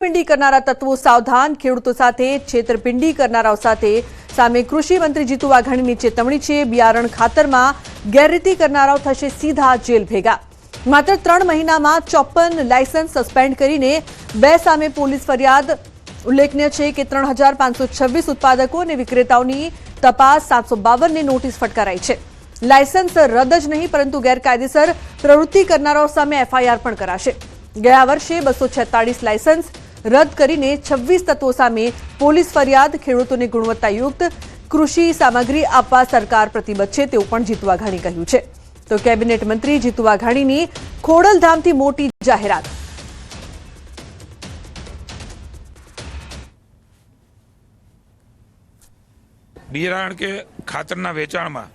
છેતરપિંડી કરનારા તત્વો સાવધાન, ખેડૂતો સાથે છેતરપિંડી કરનારાઓ સાથે સામે કૃષિ મંત્રી જીતુ વાઘાણીની ચેતવણી છે। બિયારણ ખાતરમાં ગેરરીતિ કરનારાઓ થશે સીધા જેલ ભેગા। માત્ર 3 મહિનામાં 54 લાયસન્સ સસ્પેન્ડ કરીને 2 સામે પોલીસ ફરિયાદ। ઉલ્લેખનીય છે કે 3526 ઉત્પાદકો અને વિક્રેતાઓની તપાસ 752 ની નોટિસ ફટકારાઈ છે। લાયસન્સ રદ જ નહીં પરંતુ ગેરકાયદેસર પ્રવૃત્તિ કરનારાઓ સામે એફઆઈઆર પણ કરાશે। ગયા વર્ષે 246 લાયસન્સ રદ કરીને 26 તત્વો સામે પોલીસ ફરિયાદ। ખેડૂતોને ગુણવત્તાયુક્ત કૃષિ સામગ્રી આપવા સરકાર પ્રતિબદ્ધ છે તેવું પણ જીતુ વાઘાણી કહ્યું છે। તો કેબિનેટ મંત્રી જીતુ વાઘાણીની ખોડલધામથી મોટી જાહેરાત। બિયારણ કે ખાતરના વેચાણમાં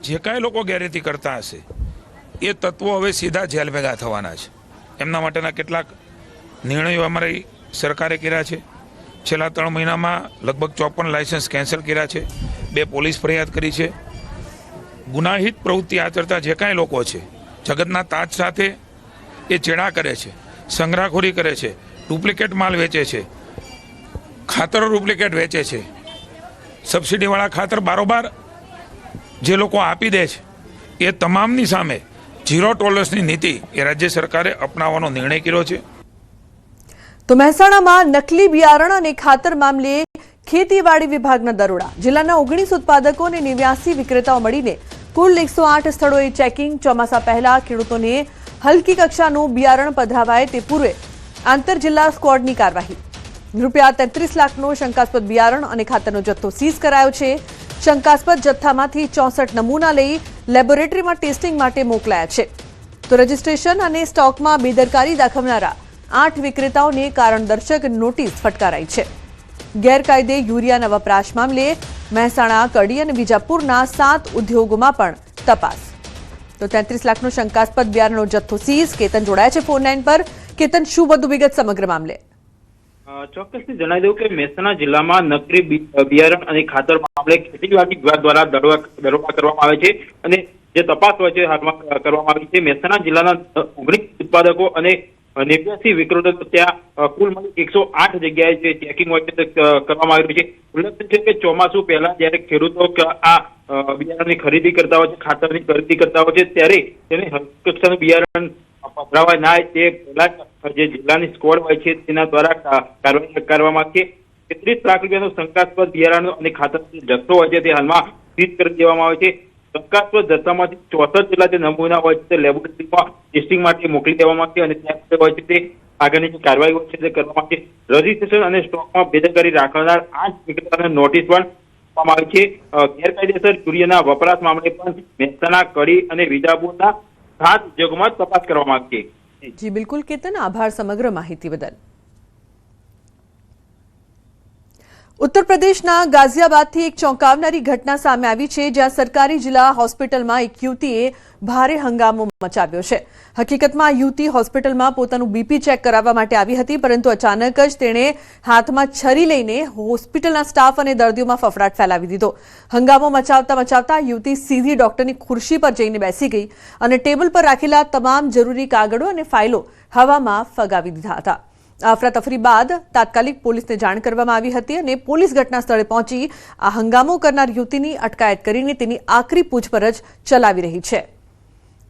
જે કાંઈ લોકો ગેરરીતિ કરતા હશે એ તત્વો હવે સીધા જેલ ભેગા થવાના છે। એમના માટેના કેટલાક નિર્ણયો અમારી સરકારે કર્યા છે। છેલ્લા 3 મહિનામાં લગભગ 54 લાયસન્સ કેન્સલ કર્યા છે, 2 પોલીસ ફરિયાદ કરી છે। ગુનાહિત પ્રવૃત્તિ આચરતા જે કાંઈ લોકો છે, જગતના તાજ સાથે એ ચેડા કરે છે, સંગ્રહખોરી કરે છે, ડુપ્લિકેટ માલ વેચે છે, ખાતરો ડુપ્લિકેટ વેચે છે, સબસિડીવાળા ખાતર બારોબાર જે લોકો આપી દે છે એ તમામની સામે 0 ટોલરન્સની નીતિ એ રાજ્ય સરકારે અપનાવવાનો નિર્ણય કર્યો છે। તો મહેસાણામાં નકલી બિયારણ અને ખાતર મામલે ખેતીવાડી વિભાગના દરોડા। જિલ્લાના 19 ઉત્પાદકો અને 89 વિક્રેતાઓ મળીને કુલ 108 સ્થળોએ ચેકિંગ। ચોમાસા પહેલા ખેડૂતોને હલકી કક્ષાનું બિયારણ પધરાવાય તે પૂર્વે આંતર જિલ્લા સ્ક્વોડની કાર્યવાહી। રૂપિયા 33 લાખનો શંકાસ્પદ બિયારણ અને ખાતરનો જથ્થો સીઝ કરાયો છે। શંકાસ્પદ જથ્થામાંથી 64 નમૂના લઈ લેબોરેટરીમાં ટેસ્ટિંગ માટે મોકલાયા છે। તો રજીસ્ટ્રેશન અને સ્ટોકમાં બેદરકારી દાખવનારા 8 વિક્રેતાઓને કારણદર્શક નોટિસ ફટકારાઈ છે। ગેરકાયદે યુરિયાના વપરાશ મામલે મહેસાણા, કડી અને બીજાપુરના 7 ઉદ્યોગોમાં પણ તપાસ। તો 33 લાખનો શંકાસ્પદ બિયારણનો જથ્થો સીઝ। કેતન જોડાયા છે ફોન લાઈન પર। કેતન, શું વધુ વિગત સમગ્ર મામલે? ચોક્કસથી જણાવી દઉં કે મહેસાણા જિલ્લામાં નકલી બિયારણ અને ખાતર મામલે ખેતીવાડી વિભાગ દ્વારા દરોડા કરવામાં આવે છે અને જે તપાસ હોય છે હાલમાં કરવામાં આવી છે। મહેસાણા જિલ્લાના 19 ઉત્પાદકો અને 89 વિક્રેતાઓ ત્યાં કુલ 108 જગ્યાએ જે ચેકિંગ હોય છે કરવામાં આવ્યું છે। ઉલ્લેખનીય છે કે ચોમાસું પહેલા જ્યારે ખેડૂતો આ બિયારણની ખરીદી કરતા હોય છે, ખાતરની ખરીદી કરતા હોય છે, ત્યારે તેને કક્ષાનું બિયારણ પધરાવાય ના તે પહેલા જે જિલ્લાની સ્કોડ હોય છે તેના દ્વારા કાર્યવાહી કરવામાં આવી છે। 33 લાખ રૂપિયાનો શંકાસ્પદ બિયારણ અને ખાતરનો જથ્થો હોય છે તે હાલમાં સીઝ કરી દેવામાં આવે છે। શંકાસ્પદ જથ્થામાંથી 64 જેટલા જે નમૂના હોય છે તે લેબોરેટરીમાં ટેસ્ટિંગ માટે મોકલી દેવામાં આવે છે અને ત્યાં હોય છે તે આગળની જે કાર્યવાહી હોય છે તે કરવામાં આવે છે। રજીસ્ટ્રેશન અને સ્ટોકમાં બેદરકારી રાખનાર 8 વિક્રેતાઓને નોટિસ પણ આપવામાં આવી છે। ગેરકાયદેસર યુરિયાના વપરાશ મામલે પણ મહેસાણા, કડી અને વિજાપુરના 7 ઉદ્યોગોમાં તપાસ કરવામાં આવી છે। જી બિલકુલ કેતન, આભાર સમગ્ર માહિતી બદલ। ઉત્તર પ્રદેશના ગાઝિયાબાદથી એક ચોંકાવનારી ઘટના સામે આવી છે, જ્યાં સરકારી જિલ્લા હોસ્પિટલમાં એક યુવતીએ ભારે હંગામો મચાવ્યો છે। હકીકતમાં યુવતી હોસ્પિટલમાં પોતાનું બીપી ચેક કરાવવા માટે આવી હતી, પરંતુ અચાનક જ તેણે હાથમાં છરી લઈને હોસ્પિટલના સ્ટાફ અને દર્દીઓમાં ફફડાટ ફેલાવી દીધો। હંગામો મચાવતા યુવતી સીધી ડોક્ટરની ખુરશી પર જઈને બેસી ગઈ અને ટેબલ પર રાખેલા તમામ જરૂરી કાગળો અને ફાઇલો હવામાં ફગાવી દીધા હતા। અફરાતફરી બાદ તાત્કાલિક પોલીસને જાણ કરવામાં આવી હતી અને પોલીસ ઘટના સ્થળે પહોંચી આ હંગામો કરનાર યુવતીની અટકાયત કરીને તેની આકરી પૂછપરછ ચલાવી રહી છે।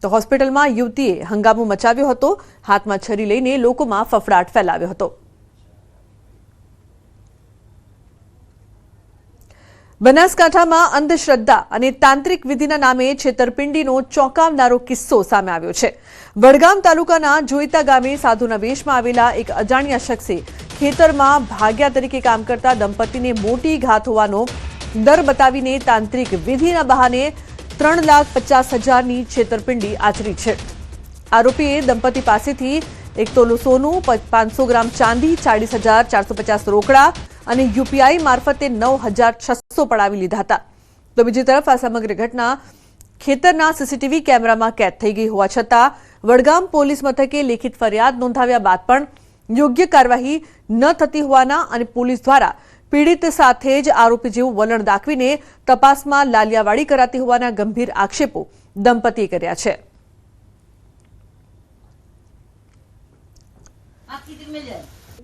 તો હોસ્પિટલમાં યુવતીએ હંગામો મચાવ્યો હતો, હાથમાં છરી લઈને લોકોમાં ફફડાટ ફેલાવ્યો હતો। બનાસકાંઠામાં અંધશ્રદ્ધા અને તાંત્રિક વિધિના નામે છેતરપિંડીનો ચોંકાવનારો કિસ્સો સામે આવ્યો છે। વડગામ તાલુકાના જોઈતા ગામે સાધુના વેશમાં આવેલા એક અજાણ્યા શખ્સે ખેતરમાં ભાગ્યા તરીકે કામ કરતા દંપતીને મોટી ઘાત હોવાનો ડર બતાવીને તાંત્રિક વિધિના બહાને 3,50,000ની છેતરપિંડી આચરી છે। આરોપીએ દંપતી પાસેથી 1 તોલો સોનું, 500 ગ્રામ ચાંદી, 40,450 રોકડા અને યુપીઆઈ મારફતે 9,600 પડાવી લીધા હતા। તો બીજી તરફ આ સમગ્ર ઘટના ખેતરના સીસીટીવી કેમેરામાં કેદ થઈ ગઈ હોવા છતાં વડગામ પોલીસ મથકે લેખિત ફરિયાદ નોંધાવ્યા બાદ પણ યોગ્ય કાર્યવાહી ન થતી હોવાના અને પોલીસ દ્વારા પીડિત સાથે જ આરોપી જેવું વલણ દાખવીને તપાસમાં લાલિયાવાડી કરાતી હોવાના ગંભીર આક્ષેપો દંપતીએ કર્યા છે।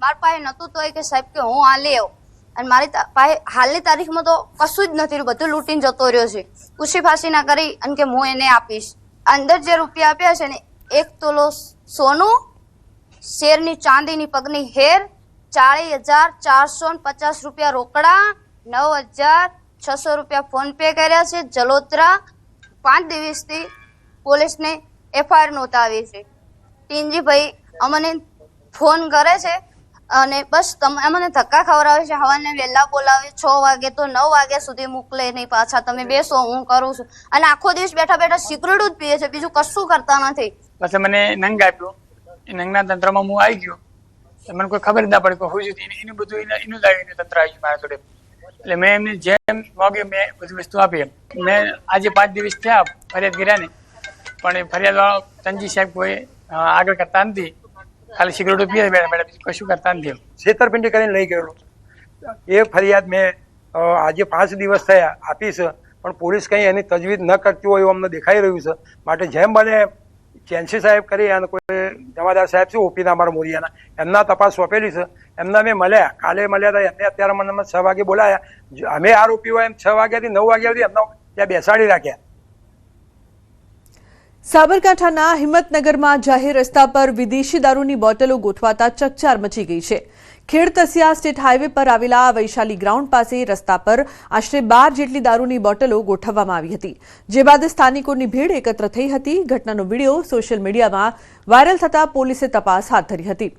મારા પાસે નહોતું તો કે સાહેબ કે હું આ લઈ આવું, અને મારી પાસે હાલની તારીખમાં તો કશું જ નથી, બધું લૂંટીને જતો રહ્યો છે. ઉછી ફાંસી ના કરી અને કે હું એને આપીશ. અંદર જે રૂપિયા આપ્યા છે ને 1 તોલો સોનું, શેરની ચાંદીની પગની હેર, 40,450 રૂપિયા રોકડા, 9,600 રૂપિયા ફોન પે કર્યા છે. જલોત્રા 5 દિવસથી પોલીસને FIR નોંધાવી છે. ટીનજીભાઈ અમને ફોન કરે છે અને બસ અમને ધક્કા ખવડાવે છે. હવાને વહેલા બોલાવે 6 વાગે તો 9 વાગ્યા સુધી મોકલે નહીં પાછા. તમે બેસો, હું કરું છું. અને આખો દિવસ બેઠા બેઠા સિગરેટ જ પીએ છે, બીજું કશું કરતા નથી. પછી મને નંગ આપ્યો, એ નંગના તંત્રમાં હું આવી ગયો. મને કોઈ ખબર ના પડી કે હું એનું બધું એનું જ આવ્યું તંત્ર આવ્યું મારા જોડે. એટલે મેં એમને જેમ માગે મેં બધી વસ્તુ આપી. મેં આજે 5 દિવસ થયા ફરિયાદ કર્યા ને, પણ એ ફરિયાદ વાળો તનજી સાહેબ કોઈ આગળ કરતા નથી, ખાલી સિગરેટો પીએ બેઠા બીજું કશું કરતા નથી. છેતરપિંડી કરીને લઈ ગયેલો એ ફરિયાદ મેં આજે 5 દિવસ થયા આપીશ, પણ પોલીસ કંઈ એની તજવીજ ન કરતી હોય એવું અમને દેખાઈ રહ્યું છે. માટે જેમ બને ચેન્સી સાહેબ કરી અને કોઈ જમાદાર સાહેબ છે ઓપીના અમારા મોરિયાના, એમના તપાસ સોંપેલી છે. એમના મેં મળ્યા, કાલે મળ્યા હતા. એમને અત્યારે મને 6 વાગે બોલાયા. અમે આરોપી હોય એમ 6 વાગ્યાથી 9 વાગ્યા સુધી એમના ત્યાં બેસાડી રાખ્યા. સાબરકાંઠાના હિંમતનગરમાં જાહેર રસ્તા પર વિદેશી દારૂની બોટલો ગોઠવાતા ચકચાર મચી ગઈ છે. ખેડ-તસિયા સ્ટેટ હાઈવે પર આવેલા વૈશાલી ગ્રાઉન્ડ પાસે રસ્તા પર આશરે 12 જેટલી દારૂની બોટલો ગોઠવવામાં આવી હતી, જે બાદ સ્થાનિકોની ભીડ એકત્ર થઈ હતી. ઘટનાનો વિડીયો સોશિયલ મીડિયામાં વાયરલ થતા પોલીસે તપાસ હાથ ધરી હતી.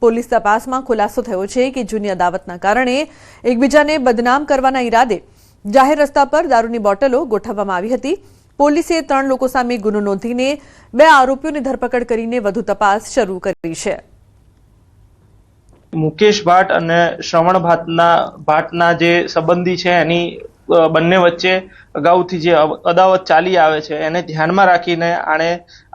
પોલીસ તપાસમાં ખુલાસો થયો છે કે જૂની અદાવતના કારણે એકબીજાને બદનામ કરવાના ઈરાદે જાહેર રસ્તા પર દારૂની બોટલો ગોઠવવામાં આવી હતી. પોલીસે 3 લોકો સામે ગુનો નોંધીને 2 આરોપીઓની ધરપકડ કરીને વધુ તપાસ શરૂ કરી છે. મુકેશ ભાટ અને શ્રવણ ભાટના જે સંબંધી છે એની બંને વચ્ચે અગાઉથી જે અદાવત ચાલી આવે છે એને ધ્યાનમાં રાખીને આણે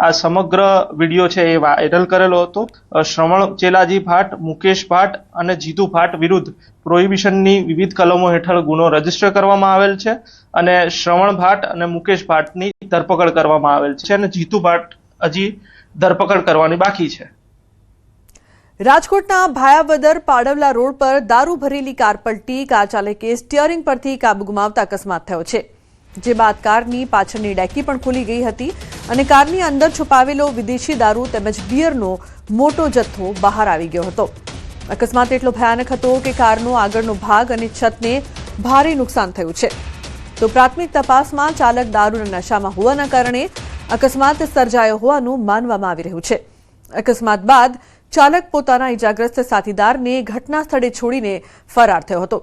આ સમગ્ર વિડીયો છે એ વાયરલ કરેલો હતો. શ્રવણ ચેલાજી ભાટ, મુકેશ ભાટ અને જીતુ ભાટ વિરુદ્ધ પ્રોહિબિશનની વિવિધ કલમો હેઠળ ગુનો રજીસ્ટર કરવામાં આવેલ છે અને શ્રવણ ભાટ અને મુકેશ ભાટની ધરપકડ કરવામાં આવેલ છે અને જીતુ ભાટ હજી ધરપકડ કરવાની બાકી છે. રાજકોટના ભાયાવદર પાડવલા રોડ પર દારૂ ભરેલી કાર પલટી, કાર ચાલકે સ્ટીયરિંગ પરથી કાબુ ગુમાવતા અકસ્માત થયો છે, જે બાદ કારની પાછળની ડેકી પણ ખુલી ગઈ હતી અને કારની અંદર છુપાવેલો વિદેશી દારૂ તેમજ બિયરનો મોટો જથ્થો બહાર આવી ગયો હતો. અકસ્માત એટલો ભયાનક હતો કે કારનો આગળનો ભાગ અને છતને ભારે નુકસાન થયું છે. તો પ્રાથમિક તપાસમાં ચાલક દારૂના નશામાં હોવાના કારણે અકસ્માત સર્જાયો હોવાનું માનવામાં આવી રહ્યું છે. અકસ્માત બાદ ચાલક પોતાના ઇજાગ્રસ્ત સાથીદારને ઘટના સ્થળે છોડીને ફરાર થયો હતો.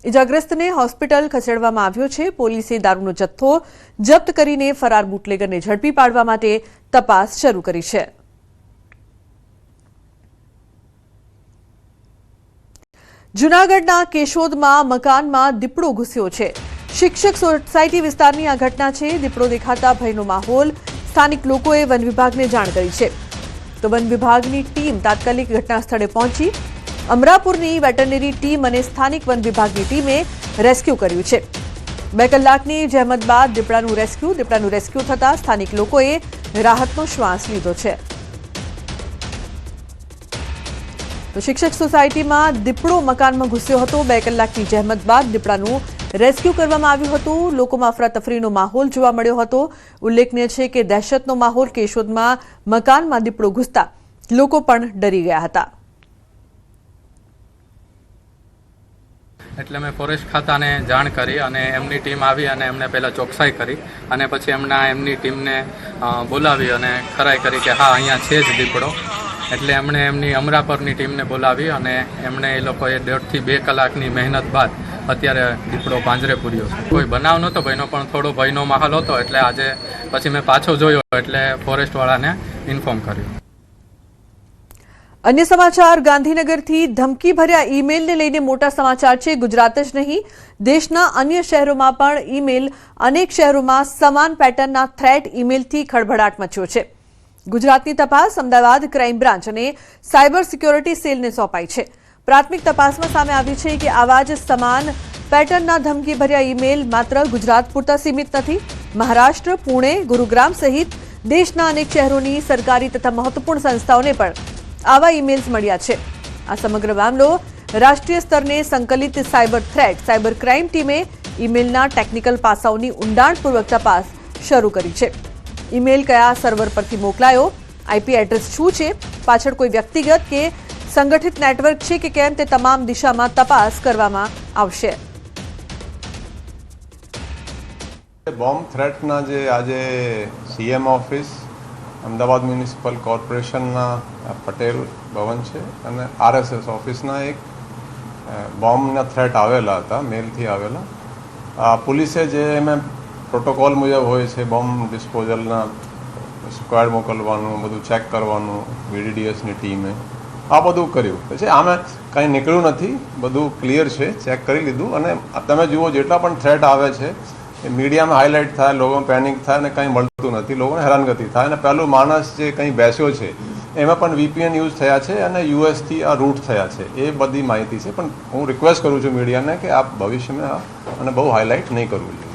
ઇજાગ્રસ્તને હોસ્પિટલ ખસેડવામાં આવ્યો છે. પોલીસે દારૂનો જથ્થો જપ્ત કરીને ફરાર બુટલેગરને ઝડપી પાડવા માટે તપાસ શરૂ કરી છે. જૂનાગઢના કેશોદમાં મકાનમાં દીપડો ઘૂસ્યો છે. શિક્ષક સોસાયટી વિસ્તારની આ ઘટના છે. દીપડો દેખાતા ભયનો માહોલ. સ્થાનિક લોકોએ વન વિભાગને જાણ કરી છે, તો વન વિભાગની ટીમ તાત્કાલિક ઘટના સ્થળે પહોંચી. અમરાપુરની વેટરનરી ટીમ અને સ્થાનિક વન વિભાગની ટીમે રેસ્ક્યુ કર્યું છે. 2 કલાકની જહેમત બાદ દીપડાનું રેસ્ક્યુ થતા સ્થાનિક લોકોએ રાહતનો શ્વાસ લીધો છે. તો શિક્ષક સોસાયટીમાં દીપડો મકાનમાં ઘૂસ્યો હતો. 2 કલાકની જહેમત બાદ દીપડાનું રેસ્ક્યુ કરવામાં આવ્યું હતું. લોકોમાં અફરાતફરીનો માહોલ જોવા મળ્યો હતો. ઉલ્લેખનીય છે કે દહેશતનો માહોલ કેશોદમાં મકાનમાં દીપડો ઘૂસતા લોકો પણ ડરી ગયા હતા. એટલે મેં ફોરેસ્ટ ખાતાને જાણ કરી અને એમની ટીમ આવી અને એમને પહેલાં ચોકસાઈ કરી અને પછી એમની ટીમને બોલાવી અને ખરાઈ કરી કે હા અહીંયા છે જ દીપડો. એટલે એમણે એમની અમરાપરની ટીમને બોલાવી અને એમણે એ લોકોએ 1.5 થી 2 કલાકની મહેનત બાદ અત્યારે દીપડો પાંજરે પૂર્યો છે. કોઈ બનાવ નહોતો ભયનો, પણ થોડો ભયનો માહોલ હતો. એટલે આજે પછી મેં પાછો જોયો એટલે ફોરેસ્ટવાળાને ઇન્ફોર્મ કર્યું. અન્ય સમાચાર ગાંધીનગરથી ધમકી ભર્યા ઈમેલને લઈને મોટા સમાચાર છે. ગુજરાત જ નહીં, દેશના અન્ય શહેરોમાં પણ ઈમેલ, અનેક શહેરોમાં સમાન પેટર્નના થ્રેટ ઈમેલથી ખળભળાટ મચ્યો છે. ગુજરાતની તપાસ અમદાવાદ ક્રાઇમ બ્રાન્ચ અને સાયબર સિક્યોરિટી સેલને સોંપાઈ છે. પ્રાથમિક તપાસમાં સામે આવ્યું છે કે આવા જ સમાન પેટર્નના ધમકી ભર્યા ઈમેલ માત્ર ગુજરાત પૂરતા સીમિત નથી. મહારાષ્ટ્ર, પુણે, ગુરુગ્રામ સહિત દેશના અનેક શહેરોની સરકારી તથા મહત્વપૂર્ણ સંસ્થાઓને પણ આવા ઈમેલ્સ મળ્યા છે. આ સમગ્ર મામલો રાષ્ટ્રીય સ્તરને સંકલિત સાયબર થ્રેટ સાયબર ક્રાઇમ ટીમે ઈમેલના ટેકનિકલ પાસાઓની ઊંડાણપૂર્વક તપાસ શરૂ કરી છે. ઈમેલ કયા સર્વર પરથી મોકલાયો, આઈપી એડ્રેસ શું છે, પાછળ કોઈ વ્યક્તિગત કે સંગઠિત નેટવર્ક છે કે કેમ તે તમામ દિશામાં તપાસ કરવામાં આવશે. બોમ્બ થ્રેટના જે આજે સીએમ ઓફિસ અમદાવાદ મ્યુનિસિપલ કોર્પોરેશનના પટેલ ભવન છે અને આરએસએસ ઓફિસના એક બોમ્બના થ્રેટ આવેલા હતા, મેલથી આવેલા. પોલીસે જે એમાં પ્રોટોકોલ મુજબ હોય છે બોમ્બ ડિસ્પોઝલના સ્ક્વોડ મોકલવાનું, બધું ચેક કરવાનું, વીડીડીએસની ટીમે આ બધું કર્યું. પછી આમે કંઈ નીકળ્યું નથી, બધું ક્લિયર છે, ચેક કરી લીધું. અને તમે જુઓ જેટલા પણ થ્રેટ આવે છે એ મીડિયામાં હાઇલાઇટ થાય, લોકોમાં પેનિક થાય અને કંઈ મળતું નથી, લોકોને હેરાનગતિ થાય. અને પહેલું માણસ જે કંઈ બેસ્યો છે એમાં પણ વીપીએન યુઝ થયા છે અને યુએસથી આ રૂટ થયા છે, એ બધી માહિતી છે. પણ હું રિક્વેસ્ટ કરું છું મીડિયાને કે આપ ભવિષ્યમાં અને બહુ હાઇલાઇટ નહીં કરવું જોઈએ.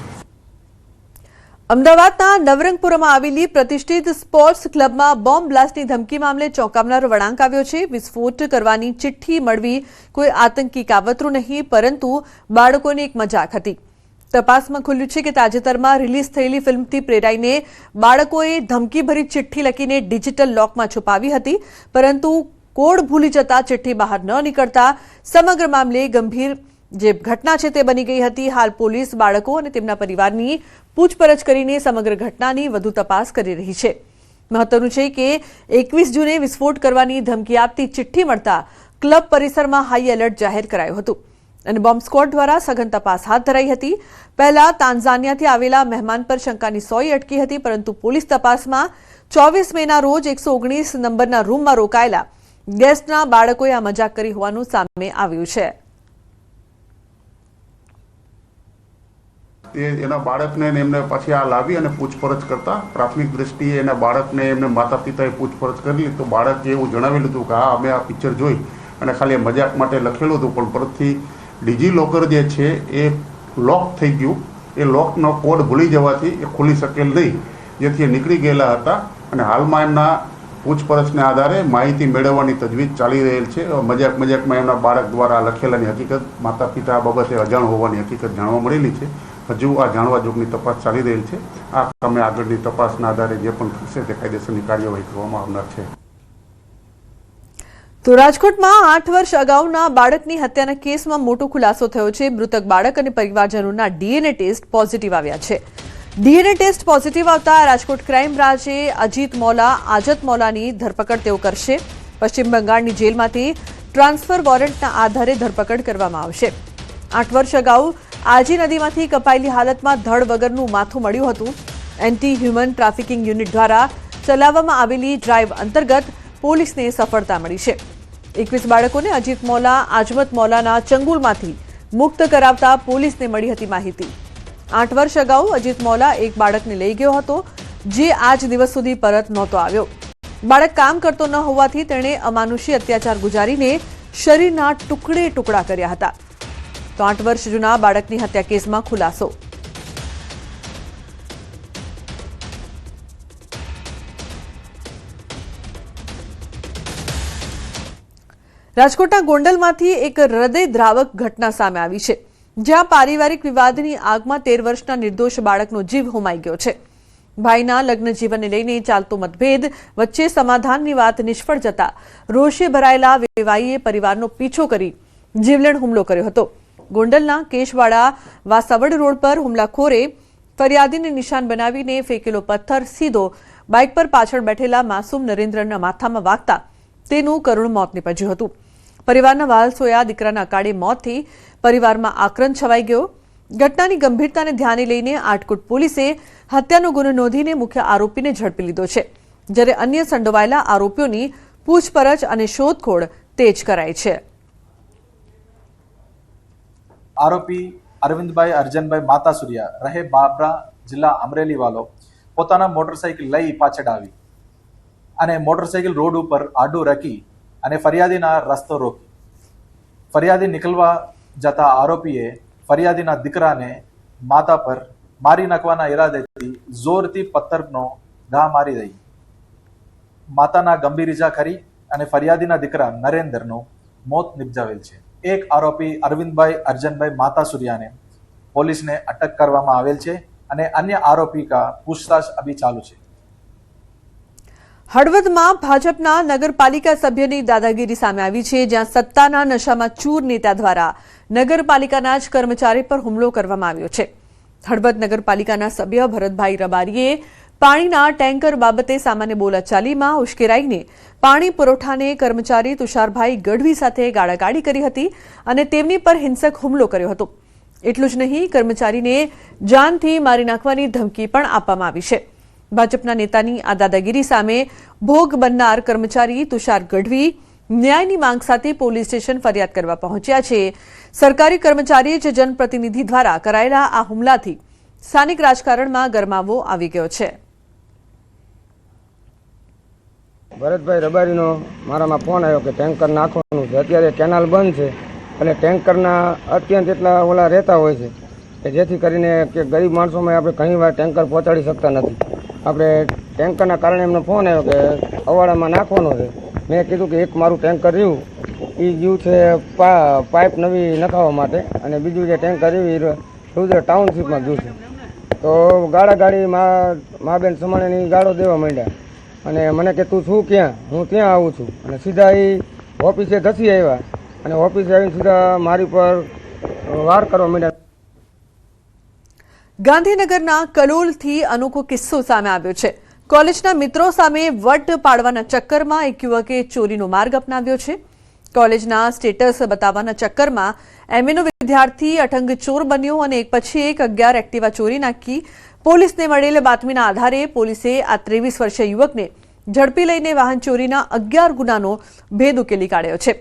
અમદાવાદના નવરંગપુરામાં આવેલી પ્રતિષ્ઠિત સ્પોર્ટ્સ ક્લબમાં બોમ્બ બ્લાસ્ટની ધમકી મામલે ચોંકાવનારો વળાંક આવ્યો છે. વિસ્ફોટ કરવાની ચિઠ્ઠી મળવી કોઈ આતંકી કાવતરું નહીં, પરંતુ બાળકોની એક મજાક હતી. તપાસમાં ખુલ્યું છે કે તાજેતરમાં રિલીઝ થયેલી ફિલ્મથી પ્રેરાઈને બાળકોએ ધમકીભરી ચિઠ્ઠી લખીને ડિજિટલ લોકમાં છુપાવી હતી, પરંતુ કોડ ભૂલી જતા ચિઠ્ઠી બહાર ન નીકળતા સમગ્ર મામલે ગંભીર જે ઘટના છે તે બની ગઈ હતી. હાલ પોલીસ બાળકો અને તેમના પરિવારની પૂછપરછ કરીને સમગ્ર ઘટનાની વધુ તપાસ કરી રહી છે. મહત્વનું છે કે 21 જૂને વિસ્ફોટ કરવાની ધમકી આપતી ચિઠ્ઠી મળતા ક્લબ પરિસરમાં હાઈ એલર્ટ જાહેર કરાયું હતું અને બોમ્બ સ્ક્વોડ દ્વારા સઘન તપાસ હાથ ધરાઈ હતી. પહેલા તાન્ઝાનિયાથી આવેલા મહેમાન પર શંકાની સોય અટકી હતી, પરંતુ પોલીસ તપાસમાં 24 મેના રોજ 119 નંબરના રૂમમાં રોકાયેલા ગેસ્ટના બાળકોએ આ મજાક કરી હોવાનું સામે આવ્યું છે. એના બાળકને એમને પછી આ લાવી અને પૂછપરછ કરતા પ્રાથમિક દ્રષ્ટિએ એના બાળકને એમને માતા પિતાએ પૂછપરછ કરી તો બાળકે એવું જણાવેલું હતું કે હા અમે આ પિક્ચર જોઈ અને ખાલી મજાક માટે લખેલું હતું, પણ પરતથી ડિજી લોકર જે છે એ લોક થઈ ગયું. એ લોકનો કોડ ભૂલી જવાથી એ ખુલી શકેલ નહીં, જેથી એ નીકળી ગયેલા હતા. અને હાલમાં એમના પૂછપરછને આધારે માહિતી મેળવવાની તજવીજ ચાલી રહેલ છે. મજાકમાં એમના બાળક દ્વારા લખેલાની હકીકત માતા પિતા આ બાબતે અજાણ હોવાની હકીકત જાણવા મળેલી છે. હજુ આ જાણવા જોગની તપાસ ચાલી રહેલ છે. આ કામે આગળની તપાસના આધારે જે પણ થશે તે કાયદેસરની કાર્યવાહી કરવામાં આવનાર છે. તો રાજકોટમાં 8 વર્ષ અગાઉના બાળકની હત્યાના કેસમાં મોટો ખુલાસો થયો છે. મૃતક બાળક અને પરિવારજનોના ડીએનએ ટેસ્ટ પોઝિટિવ આવ્યા છે. ડીએનએ ટેસ્ટ પોઝિટિવ આવતા રાજકોટ ક્રાઇમ બ્રાન્ચે આજત મૌલાની ધરપકડ તેઓ કરશે. પશ્ચિમ બંગાળની જેલમાંથી ટ્રાન્સફર વોરંટના આધારે ધરપકડ કરવામાં આવશે. 8 વર્ષ અગાઉ આજી નદીમાંથી કપાયેલી હાલતમાં ધડ વગરનું માથું મળ્યું હતું. એન્ટી હ્યુમન ટ્રાફિકિંગ યુનિટ દ્વારા ચલાવવામાં આવેલી ડ્રાઇવ અંતર્ગત પોલીસને સફળતા મળી છે. 21 બાળકોને આજમત મૌલાના ચંગુલમાંથી મુક્ત કરાવતા પોલીસને મળી હતી માહિતી. 8 વર્ષ અગાઉ અજીત મૌલા એક બાળકને લઈ ગયો હતો, જે આજ દિવસ સુધી પરત નહોતો આવ્યો. બાળક કામ કરતો ન હોવાથી તેણે અમાનુષી અત્યાચાર ગુજારીને શરીરના ટુકડે ટુકડા કર્યા હતા. તો 8 વર્ષ જૂના બાળકની હત્યા કેસમાં ખુલાસો. રાજકોટના ગોંડલમાંથી એક હૃદયદ્રાવક ઘટના સામે આવી છે, જ્યાં પારિવારિક વિવાદની આગમાં 13 વર્ષના નિર્દોષ બાળકનો જીવ હોમાઈ ગયો છે. ભાઈના લગ્ન જીવનને લઈને ચાલતો મતભેદ વચ્ચે સમાધાનની વાત નિષ્ફળ જતા રોષે ભરાયેલા વેવાઈએ પરિવારનો પીછો કરી જીવલેણ હુમલો કર્યો હતો. ગોંડલના કેશવાડા વાસાવડ રોડ પર હુમલાખોરે ફરિયાદીને નિશાન બનાવીને ફેંકેલો પથ્થર સીધો બાઇક પર પાછળ બેઠેલા માસૂમ નરેન્દ્રના માથામાં વાગતા તેનું કરુણ મોત નીપજ્યું હતું. પરિવારના વાલસોયા દીકરાના અકાળે મોતથી પરિવારમાં આક્રંદ છવાઈ ગયો. ઘટનાની ગંભીરતાને ધ્યાને લઈને આટકોટ પોલીસે હત્યાનો ગુનો નોંધીને મુખ્ય આરોપીને ઝડપી લીધો છે, જ્યારે અન્ય સંડોવાયેલા આરોપીઓની પૂછપરછ અને શોધખોળ તેજ કરાઈ છે. આરોપી અરવિંદભાઈ અર્જનભાઈ માતાસુરિયા રહે બાબરા જિલ્લા અમરેલી વાલો પોતાના મોટરસાઇકલ લઈ પાછળ આવી અને મોટરસાઇકલ રોડ ઉપર આડું રાખી અને ફરિયાદીના રસ્તો રોકી. ફરિયાદી નીકળવા જતા આરોપીએ ફરિયાદીના દીકરાને માથા પર મારી નાખવાના ઈરાદેથી જોરથી પથ્થરનો ઘા મારી દઈ. માતાના ગંભીર ઈજા કરી અને ફરિયાદીના દીકરા નરેન્દ્રનું મોત નિપજાવેલ છે. એક આરોપી અરવિંદભાઈ અર્જનભાઈ માતાસુરિયાને પોલીસને અટક કરવામાં આવેલ છે અને અન્ય આરોપી કા પૂછતાછ અભી ચાલુ છે. હળવદમાં ભાજપના નગરપાલિકા સભ્યની દાદાગીરી સામે આવી છે, જ્યાં સત્તાના નશામાં ચૂર નેતા દ્વારા નગરપાલિકાના જ કર્મચારી પર હુમલો કરવામાં આવ્યો છે. હળવદ નગરપાલિકાના સભ્ય ભરતભાઈ રબારીએ પાણીના ટેન્કર બાબતે સામાન્ય બોલાચાલીમાં ઉશ્કેરાઈને પાણી પુરવઠાને કર્મચારી તુષારભાઈ ગઢવી સાથે ગાળાગાળી કરી હતી અને તેમની પર હિંસક હુમલો કર્યો હતો. એટલું જ નહીં, કર્મચારીને જાનથી મારી નાખવાની ધમકી પણ આપવામાં આવી છે. ભાજપના નેતાની આ દાદાગીરી સામે ભોગ બનનાર કર્મચારી તુષાર ગઢવી ન્યાયની માંગ સાથે પોલીસ સ્ટેશન ફરિયાદ કરવા પહોંચ્યા છે. સરકારી કર્મચારી જ જનપ્રતિનિધિ દ્વારા કરાયેલા આ હુમલાથી સ્થાનિક રાજકારણમાં ગરમાવો આવી ગયો છે. ભરતભાઈ રબારીનો મારામાં ફોન આવ્યો કે ટેન્કર નાખવાનું છે. અત્યારે કેનાલ બંધ છે અને ટેન્કરના અત્યંત એટલા ઓલા રહેતા હોય છે કે જેથી કરીને કે ગરીબ માણસોમાં આપણે ઘણી વાર ટેન્કર પહોંચાડી શકતા નથી. આપણે ટેન્કરના કારણે એમનો ફોન આવ્યો કે અવાડામાં નાખવાનો છે. મેં કીધું કે એક મારું ટેન્કર રહ્યું એ ગયું છે પાઇપ નવી નખાવવા માટે અને બીજું જે ટેન્કર રહ્યું એ રુદ્ર ટાઉનશીપમાં ગયું છે. તો ગાળાગાળી મા બેન સમાણેની ગાળો દેવા માંડ્યા અને મને કે તું શું ક્યાં? હું ત્યાં આવું છું. અને સીધા એ ઓફિસે ધસી આવ્યા અને ઓફિસે આવીને સીધા મારી પર વાર કરવા માંડ્યા. ગાંધીનગરના કલોલથી અનોખો કિસ્સો સામે આવ્યો છે. કોલેજના મિત્રો સામે વટ પાડવાના ચક્કરમાં એક યુવકે ચોરીનો માર્ગ અપનાવ્યો છે. કોલેજના સ્ટેટસ બતાવવાના ચક્કરમાં એમએનો વિદ્યાર્થી અઠંગ ચોર બન્યો અને એક પછી એક 11 એક્ટિવા ચોરી નાખી. પોલીસને મળેલ બાતમીના આધારે પોલીસે આ 23 વર્ષીય યુવકને ઝડપી લઈને વાહન ચોરીના 11 ગુનાનો ભેદ ઉકેલી કાઢ્યો છે.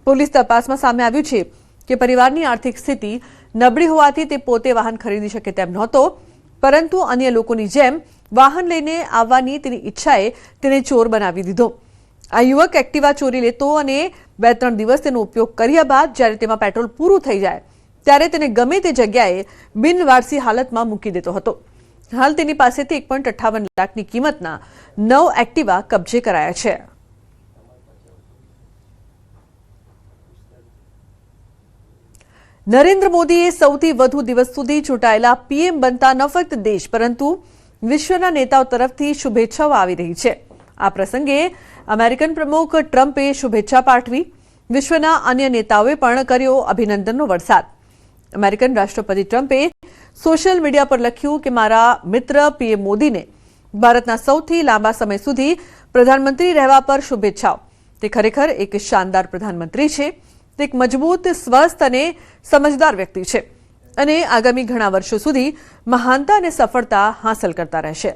પોલીસ તપાસમાં સામે આવ્યું છે કે પરિવારની આર્થિક સ્થિતિ નબળી હોવાથી તે પોતે વાહન ખરીદી શકે તેમ નહોતો, પરંતુ અન્ય લોકોની જેમ વાહન લઈને આવવાની તેની ઈચ્છાએ તેને ચોર બનાવી દીધો. આ યુવક એક્ટિવા ચોરી લેતો અને 2-3 દિવસ તેનો ઉપયોગ કર્યા બાદ જ્યારે તેમાં પેટ્રોલ પૂરું થઈ જાય ત્યારે તેને ગમે તે જગ્યાએ બિનવારસી હાલતમાં મૂકી દેતો હતો. હાલ તેની પાસેથી 1.58 લાખની કિંમતના 9 એક્ટિવા કબજે કરાયા છે. નરેન્દ્ર મોદીએ સૌથી વધુ દિવસ સુધી ચૂંટાયેલા પીએમ બનતા ન ફક્ત દેશ પરંતુ વિશ્વના નેતાઓ તરફથી શુભેચ્છાઓ આવી રહી છે. આ પ્રસંગે અમેરિકન પ્રમુખ ટ્રમ્પે શુભેચ્છા પાઠવી. વિશ્વના અન્ય નેતાઓએ પણ કર્યો અભિનંદનનો વરસાદ. અમેરિકન રાષ્ટ્રપતિ ટ્રમ્પે સોશિયલ મીડિયા પર લખ્યું કે મારા મિત્ર પીએમ મોદીને ભારતના સૌથી લાંબા સમય સુધી પ્રધાનમંત્રી રહેવા પર શુભેચ્છાઓ. તે ખરેખર એક શાનદાર પ્રધાનમંત્રી છે. તે એક મજબૂત, સ્વસ્થ અને સમજદાર વ્યક્તિ છે અને આગામી ઘણા વર્ષો સુધી મહાનતા અને સફળતા હાંસલ કરતા રહેશે.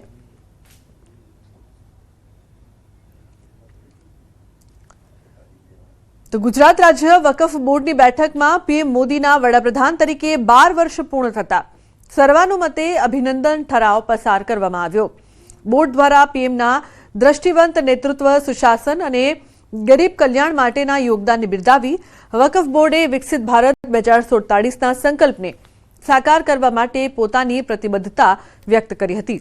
તો ગુજરાત રાજ્ય વકફ બોર્ડની બેઠકમાં પીએમ મોદીના વડાપ્રધાન તરીકે 12 વર્ષ પૂર્ણ થતા સર્વાનુમતે અભિનંદન ઠરાવ પસાર કરવામાં આવ્યો. બોર્ડ દ્વારા પીએમના દ્રષ્ટિવંત નેતૃત્વ, સુશાસન અને ગરીબ કલ્યાણ માટેના યોગદાનને બિરદાવી વકફ બોર્ડે વિકસિત ભારત 2047ના સંકલ્પને સાકાર કરવા માટે પોતાની પ્રતિબદ્ધતા વ્યક્ત કરી હતી.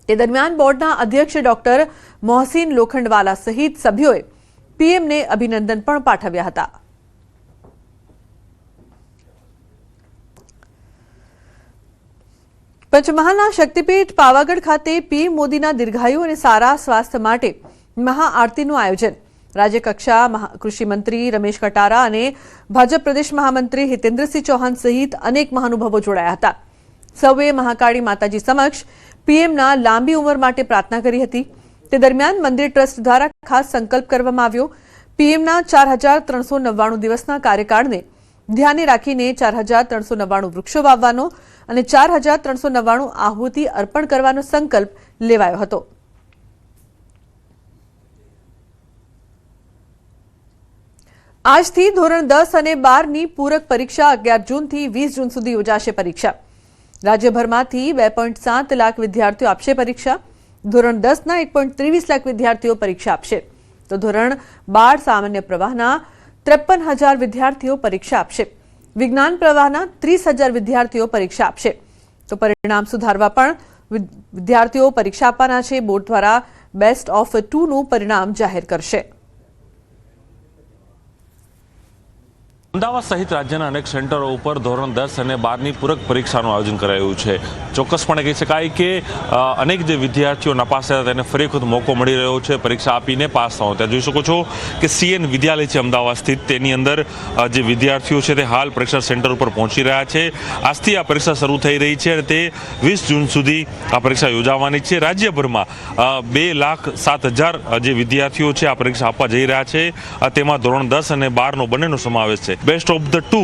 તે દરમિયાન બોર્ડના અધ્યક્ષ ડોક્ટર મોહસિન લોખંડવાલા સહિત સભ્યોએ પીએમને અભિનંદન પણ પાઠવ્યા હતા. પંચમહાલના શક્તિપીઠ પાવાગઢ ખાતે પીએમ મોદીના દીર્ઘાયુ અને સારા સ્વાસ્થ્ય માટે મહાઆરતીનું આયોજન. રાજ્યકક્ષા કૃષિ મંત્રી રમેશ કટારા અને ભાજપ પ્રદેશ મહામંત્રી હિતેન્દ્રસિંહ ચૌહાણ સહિત અનેક મહાનુભાવો જોડાયા હતા. સૌએ મહાકાળી માતાજી સમક્ષ પીએમના લાંબી ઉંમર માટે પ્રાર્થના કરી હતી. તે દરમિયાન મંદિર ટ્રસ્ટ દ્વારા ખાસ સંકલ્પ કરવામાં આવ્યો. પીએમના 4399 દિવસના કાર્યકાળને ધ્યાને રાખીને 4399 વૃક્ષો વાવવાનો અને 4399 આહુતિ અર્પણ કરવાનો સંકલ્પ લેવાયો હતો. આજથી ધોરણ 10 અને 12ની પૂરક પરીક્ષા 11 જૂનથી 20 જૂન સુધી યોજાશે. પરીક્ષા રાજ્યભરમાંથી 2.7 લાખ વિદ્યાર્થીઓ આપશે પરીક્ષા. ધોરણ 10ના 1.23 લાખ વિદ્યાર્થીઓ પરીક્ષા આપશે, તો ધોરણ 12 સામાન્ય પ્રવાહના 53,000 વિદ્યાર્થીઓ પરીક્ષા આપશે. વિજ્ઞાન પ્રવાહના 30,000 વિદ્યાર્થીઓ પરીક્ષા આપશે. તો પરિણામ સુધારવા પણ વિદ્યાર્થીઓ પરીક્ષા આપવાના છે. બોર્ડ દ્વારા બેસ્ટ ઓફ 2નું પરિણામ જાહેર કરશે. અમદાવાદ સહિત રાજ્યના અનેક સેન્ટરો ઉપર ધોરણ 10 અને 12ની પૂરક પરીક્ષાનું આયોજન કરાયું છે. ચોક્કસપણે કહી શકાય કે અનેક જે વિદ્યાર્થીઓ નાપાસ થયા તેને ફરી વખત મોકો મળી રહ્યો છે પરીક્ષા આપીને પાસ થવાનો. ત્યાં જોઈ શકો છો કે CN વિદ્યાલય છે અમદાવાદ સ્થિત, તેની અંદર જે વિદ્યાર્થીઓ છે તે હાલ પરીક્ષા સેન્ટર ઉપર પહોંચી રહ્યા છે. આજથી આ પરીક્ષા શરૂ થઈ રહી છે અને તે 20 જૂન સુધી આ પરીક્ષા યોજાવાની છે. રાજ્યભરમાં 2,07,000 જે વિદ્યાર્થીઓ છે આ પરીક્ષા આપવા જઈ રહ્યા છે. તેમાં ધોરણ 10 અને 12નો બંનેનો સમાવેશ છે. બેસ્ટ ઓફ ધ ટુ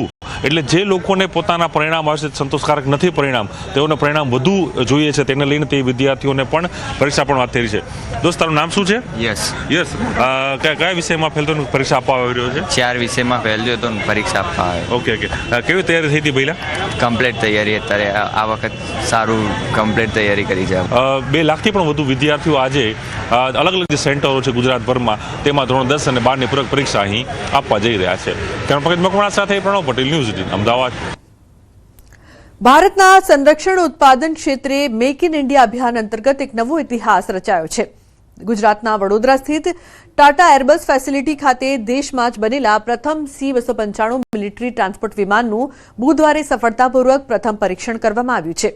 એટલે જે લોકોને પોતાના પરિણામ આવશે સંતોષકારક નથી પરિણામ, તેઓને પરિણામ વધુ જોઈએ છે, તેને લઈને તે વિદ્યાર્થીઓને પણ પરીક્ષા પણ વાત થઈ રહી છે. દોસ્ત, તારું નામ શું છે? યસ. કયા વિષયમાં ફેલ થયો પરીક્ષા આપવા આવી રહ્યો છે? 4 વિષયમાં ફેલ થયો તો પરીક્ષા આપવા આવ્યો. ઓકે. કેવી તૈયારી થઈ હતી પહેલા? કમ્પ્લીટ તૈયારી. અત્યારે આ વખત સારું કમ્પ્લીટ તૈયારી કરી છે. 2 લાખથી પણ વધુ વિદ્યાર્થીઓ આજે અલગ અલગ જે સેન્ટરો છે ગુજરાતભરમાં, તેમાં ધોરણ 10 અને 12ની પૂરક પરીક્ષા અહીં આપવા જઈ રહ્યા છે. પંકજ મકવાણા સાથે પ્રણવ પટેલ, ન્યૂઝ 18 અમદાવાદ. ભારતના સંરક્ષણ ઉત્પાદન ક્ષેત્રે મેક ઇન ઇન્ડિયા અભિયાન અંતર્ગત એક નવો ઇતિહાસ રચાયો છે. ગુજરાતના વડોદરા સ્થિત ટાટા એરબસ ફેસિલિટી ખાતે દેશમાં જ બનેલા પ્રથમ C-295 મિલિટરી ટ્રાન્સપોર્ટ વિમાનનું બુધવારે સફળતાપૂર્વક પ્રથમ પરીક્ષણ કરવામાં આવ્યું છે.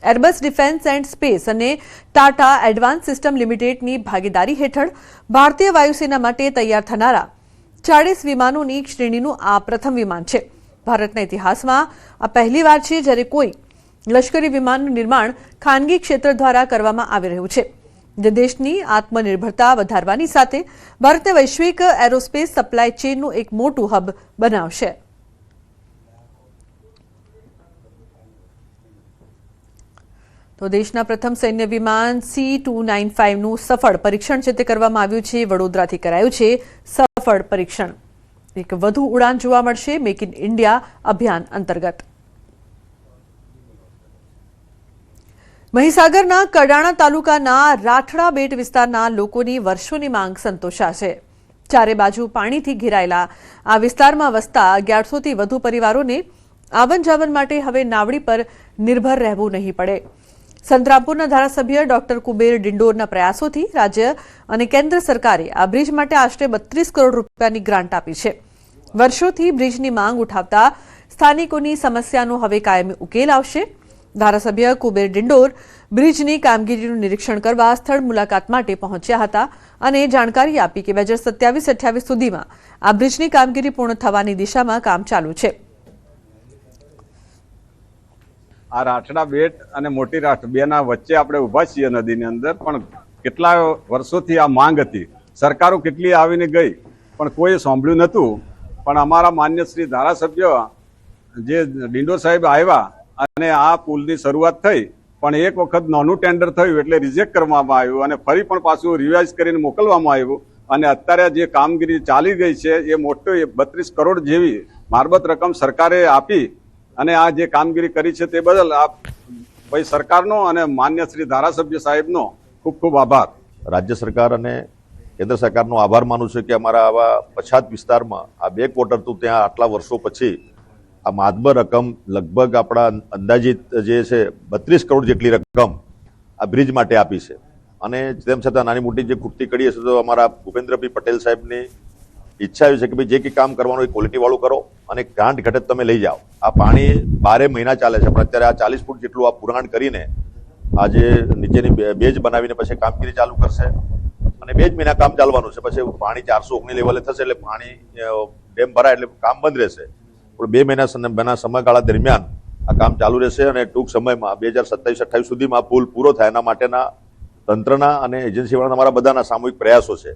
એરબસ ડિફેન્સ એન્ડ સ્પેસ અને ટાટા એડવાન્સ સિસ્ટમ લિમિટેડની ભાગીદારી હેઠળ ભારતીય વાયુસેના માટે તૈયાર થનારા 40 વિમાનોની શ્રેણીનું આ પ્રથમ વિમાન છે. ભારતના ઇતિહાસમાં આ પહેલીવાર છે જ્યારે કોઈ લશ્કરી વિમાનનું નિર્માણ ખાનગી ક્ષેત્ર દ્વારા કરવામાં આવી રહ્યું છે, જે દેશની આત્મનિર્ભરતા વધારવાની સાથે ભારતને વૈશ્વિક એરોસ્પેસ સપ્લાય ચેઇનનું એક મોટું હબ બનાવશે. તો દેશના પ્રથમ સૈન્ય વિમાન C-295નું સફળ પરીક્ષણ છે તે કરવામાં આવ્યું છે. વડોદરાથી કરાયું છે સફળ પરીક્ષણ. એક વધુ ઉડાન જોવા મળશે મેક ઇન ઇન્ડિયા અભિયાન અંતર્ગત. મહીસાગરના કડાણા તાલુકાના રાઠડા બેટ વિસ્તારના લોકોની વર્ષોની માંગ સંતોષાશે. ચારે બાજુ પાણીથી ઘેરાયેલા આ વિસ્તારમાં વસતા 1100થી વધુ પરિવારોને આવન જાવન માટે હવે નાવડી પર નિર્ભર રહેવું નહીં પડે. સંતરામપુરના ધારાસભ્ય ડોક્ટર કુબેર ડિંડોરના પ્રયાસોથી રાજ્ય અને કેન્દ્ર સરકારે આ બ્રિજ માટે આશરે 32 કરોડ રૂપિયાની ગ્રાન્ટ આપી છે. વર્ષોથી બ્રિજની માંગ ઉઠાવતા સ્થાનિકોની સમસ્યાનો હવે કાયમી ઉકેલ આવશે. ધારાસભ્ય કુબેર ડિંડોર બ્રિજની કામગીરીનું નિરીક્ષણ કરવા સ્થળ મુલાકાત માટે પહોંચ્યા હતા અને જાણકારી આપી કે 2027-28 સુધીમાં આ બ્રિજની કામગીરી પૂર્ણ થવાની દિશામાં કામ ચાલુ છે. આ રાઠડા બેટ અને મોટી રાઠ બેના વચ્ચે આપણે ઊભા છીએ નદીની અંદર, પણ કેટલા વર્ષોથી આ માંગ હતી. સરકારો કેટલી આવીને ગઈ પણ કોઈ સાંભળ્યું નહોતું. પણ અમારા માન્ય શ્રી ધારાસભ્ય જે ડિંડોર સાહેબ આવ્યા અને આ પુલની શરૂઆત થઈ, પણ એક વખત નાનું ટેન્ડર થયું એટલે રિજેક્ટ કરવામાં આવ્યું અને ફરી પણ પાછું રિવાઇઝ કરીને મોકલવામાં આવ્યું. અને અત્યારે જે કામગીરી ચાલી ગઈ છે એ મોટો 32 કરોડ જેવી મારબત રકમ સરકારે આપી અને આ જે કામગીરી કરી છે તે બદલ આ ભાઈ સરકારનો અને માન્ય શ્રી ધારાસભ્ય સાહેબનો ખૂબ ખૂબ આભાર. રાજ્ય સરકાર અને કેન્દ્ર સરકારનો આભાર માનું છું કે અમારા આવા પછાત વિસ્તારમાં આ બે ક્વાર્ટર તો ત્યાં આટલા વર્ષો પછી આ માતબર રકમ લગભગ આપણા અંદાજિત જે છે 32 કરોડ જેટલી રકમ આ બ્રિજ માટે આપી છે. અને તેમ છતાં નાની મોટી જે ખૂટતી કરી હશે તો અમારા ભૂપેન્દ્રભાઈ પટેલ સાહેબની ઈચ્છા એવી છે કે ભાઈ જે કંઈ કામ કરવાનું એ ક્વોલિટી વાળું કરો અને ગાંઠ ઘટત તમે લઈ જાઓ. આ પાણી 12 મહિના ચાલે છે, પણ અત્યારે આ 40 ફૂટ જેટલું આ પુરાણ કરીને આજે નીચેની બેજ બનાવીને પછી કામગીરી ચાલુ કરશે અને 2 જ મહિના કામ ચાલવાનું છે. પછી પાણી 419 લેવલે થશે એટલે પાણી ડેમ ભરાય એટલે કામ બંધ રહેશે. પણ 2 મહિના સમયગાળા દરમિયાન આ કામ ચાલુ રહેશે અને ટૂંક સમયમાં 2027-28 સુધીમાં પુલ પૂરો થાય એના માટેના તંત્રના અને એજન્સીવાળાના અમારા બધાના સામૂહિક પ્રયાસો છે.